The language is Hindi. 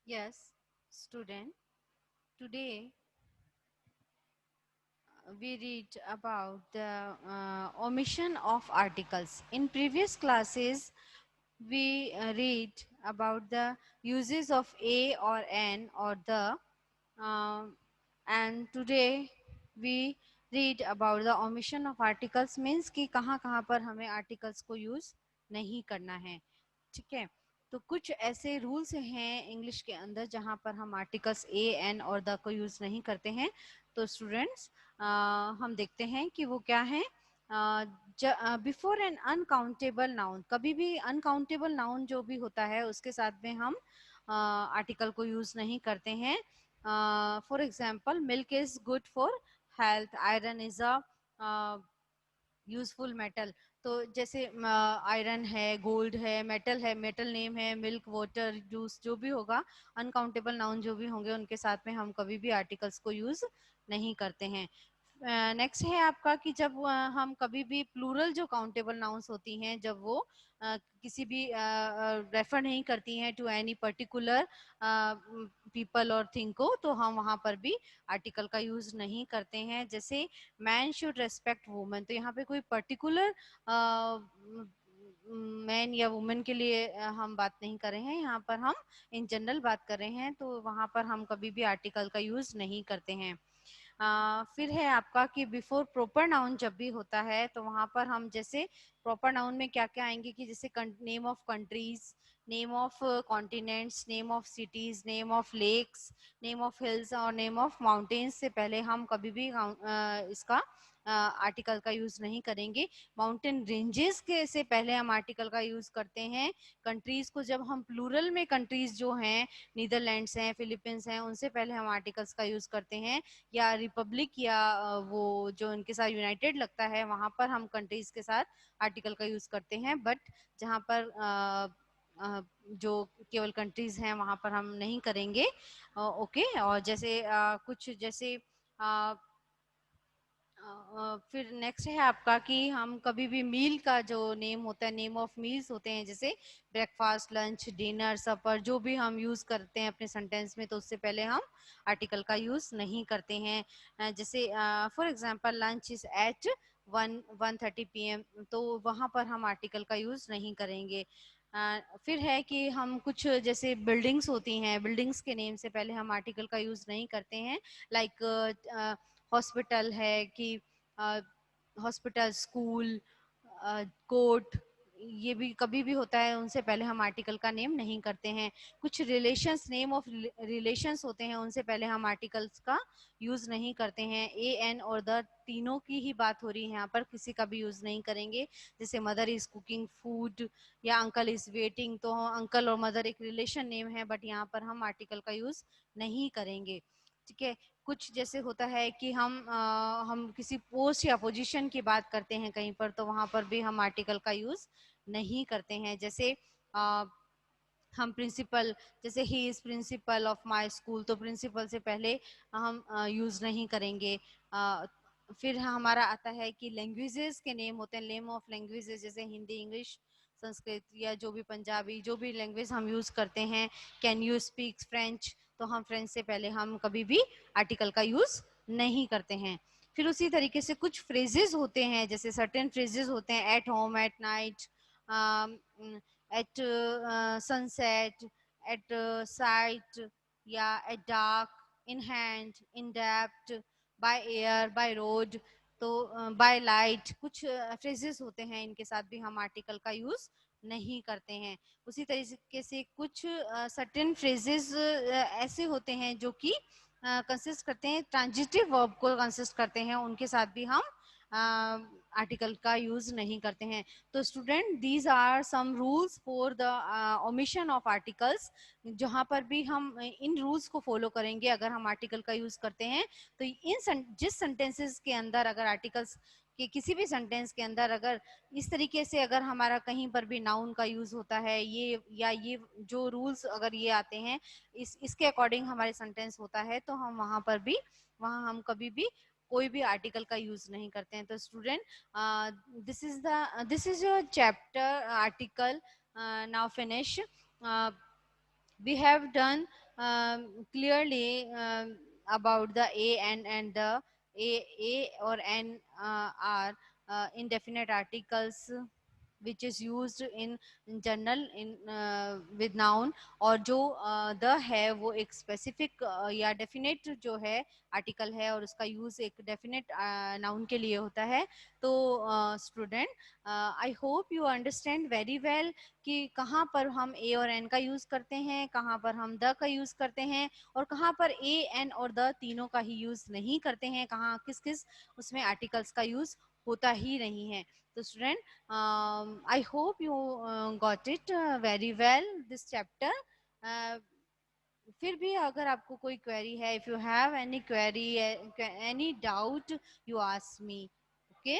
Yes, student. Today we read about the omission of articles. In previous classes, we read about the uses of a or an or the, um, and today we read about the omission of articles means कि कहाँ कहाँ पर हमें articles को use नहीं करना है. ठीक है, तो कुछ ऐसे रूल्स हैं इंग्लिश के अंदर जहाँ पर हम आर्टिकल्स ए एन और द को यूज नहीं करते हैं. तो स्टूडेंट्स, हम देखते हैं कि वो क्या है. बिफोर एन अनकाउंटेबल नाउन, कभी भी अनकाउंटेबल नाउन जो भी होता है उसके साथ में हम आर्टिकल को यूज नहीं करते हैं. For example, milk is good for health, iron is a useful metal. तो जैसे आयरन है, गोल्ड है, मेटल नेम है, मिल्क, वाटर, जूस, जो भी होगा, अनकाउंटेबल नाउन जो भी होंगे उनके साथ में हम कभी भी आर्टिकल्स को यूज नहीं करते हैं. नेक्स्ट है आपका कि जब हम कभी भी प्लूरल जो काउंटेबल नाउन्स होती हैं, जब वो किसी भी रेफर नहीं करती हैं टू एनी पर्टिकुलर पीपल और थिंग को, तो हम वहाँ पर भी आर्टिकल का यूज नहीं करते हैं. जैसे मैन शुड रेस्पेक्ट वुमेन, तो यहाँ पे कोई पर्टिकुलर मैन या वुमेन के लिए हम बात नहीं कर रहे हैं, यहाँ पर हम इन जनरल बात कर रहे हैं, तो वहाँ पर हम कभी भी आर्टिकल का यूज नहीं करते हैं. फिर है आपका कि बिफोर प्रॉपर नाउन जब भी होता है तो वहां पर हम जैसे प्रॉपर नाउन में क्या क्या आएंगे कि जैसे name of countries, name of continents, name of cities, name of lakes, name of hills और नेम ऑफ माउंटेन्स से पहले हम कभी भी इसका आर्टिकल का यूज नहीं करेंगे. माउंटेन रेंजेस के से पहले हम आर्टिकल का यूज करते हैं. कंट्रीज को जब हम प्लूरल में, कंट्रीज जो हैं, नीदरलैंड्स हैं, फिलीपींस हैं, उनसे पहले हम आर्टिकल्स का यूज करते हैं. या रिपब्लिक या वो जो उनके साथ यूनाइटेड लगता है वहां पर हम कंट्रीज के साथ आर्टिकल का यूज करते हैं. बट जहां पर जो केवल कंट्रीज हैं वहां पर हम नहीं करेंगे. ओके, और जैसे कुछ जैसे फिर नेक्स्ट है आपका कि हम कभी भी मील का जो नेम होता है, नेम ऑफ मील्स होते हैं, जैसे ब्रेकफास्ट, लंच, डिनर, सपर, जो भी हम यूज करते हैं अपने सेंटेंस में, तो उससे पहले हम आर्टिकल का यूज नहीं करते हैं. जैसे for example, lunch is at 1:30 PM, तो वहां पर हम आर्टिकल का यूज नहीं करेंगे. फिर है कि हम कुछ जैसे बिल्डिंग्स होती हैं, बिल्डिंग्स के नेम से पहले हम आर्टिकल का यूज नहीं करते हैं. लाइक हॉस्पिटल है कि हॉस्पिटल, स्कूल, कोर्ट, ये भी कभी भी होता है, उनसे पहले हम आर्टिकल का नेम नहीं करते हैं. कुछ रिलेशंस, नेम ऑफ रिलेशंस होते हैं, उनसे पहले हम आर्टिकल्स का यूज नहीं करते हैं. ए एन और द, तीनों की ही बात हो रही है यहाँ पर, किसी का भी यूज नहीं करेंगे. जैसे मदर इज कुकिंग फूड या अंकल इज वेटिंग, तो अंकल और मदर एक रिलेशन नेम है, बट यहाँ पर हम आर्टिकल का यूज नहीं करेंगे. ठीक है. कुछ जैसे होता है कि हम किसी पोस्ट या पोजीशन की बात करते हैं कहीं पर, तो वहां पर भी हम आर्टिकल का यूज नहीं करते हैं. जैसे हम प्रिंसिपल, जैसे he is principle of my school, तो प्रिंसिपल से पहले हम यूज नहीं करेंगे. फिर हमारा आता है कि लैंग्वेजेस के नेम होते हैं, नेम ऑफ लैंग्वेजेस, जैसे हिंदी, इंग्लिश, संस्कृत या जो भी पंजाबी, जो भी लैंग्वेज हम यूज करते हैं. कैन यू स्पीक फ्रेंच, तो हम फ्रेंच से पहले हम कभी भी आर्टिकल का यूज नहीं करते हैं. फिर उसी तरीके से कुछ फ्रेजेस होते हैं, जैसे सर्टेन फ्रेजेस होते हैं, at home, at night, at sunset, at sight, या at dark, in hand, in depth, by air, by road, तो by light, कुछ फ्रेजेस होते हैं, इनके साथ भी हम आर्टिकल का यूज नहीं करते हैं. उसी तरीके से कुछ सर्टेन फ्रेजेस ऐसे होते हैं जो कि कंसिस्ट करते हैं, ट्रांजिटिव वर्ब को कंसिस्ट करते हैं, उनके साथ भी हम आर्टिकल का यूज नहीं करते हैं. तो student, these are some rules for the omission of articles. जहां पर भी हम इन रूल्स को फॉलो करेंगे अगर हम आर्टिकल का यूज करते हैं, तो जिस सेंटेंसेस के अंदर अगर आर्टिकल्स कि किसी भी सेंटेंस के अंदर अगर इस तरीके से अगर हमारा कहीं पर भी नाउन का यूज होता है, ये या ये जो रूल्स अगर ये आते हैं, इसके अकॉर्डिंग हमारे सेंटेंस होता है, तो हम वहां पर भी, वहां हम कभी भी कोई भी आर्टिकल का यूज नहीं करते हैं. तो student, this is your chapter article now finish. We have done clearly about the a and the a or n are indefinite articles which is used in general in with noun, और जो द है वो एक स्पेसिफिक या डेफिनेट जो है आर्टिकल है और उसका यूज एक डेफिनेट नाउन के लिए होता है। तो student, I hope you understand very well कि कहाँ पर हम ए और एन का यूज करते हैं, कहाँ पर हम द का यूज करते हैं, और कहाँ पर ए एन और द तीनों का ही यूज नहीं करते हैं, कहाँ किस किस उसमें आर्टिकल्स का यूज होता ही नहीं है। तो student, I hope you got it very well this chapter. Uh, फिर भी अगर आपको कोई क्वेरी है, if you have any query, any doubt, you ask me. Okay?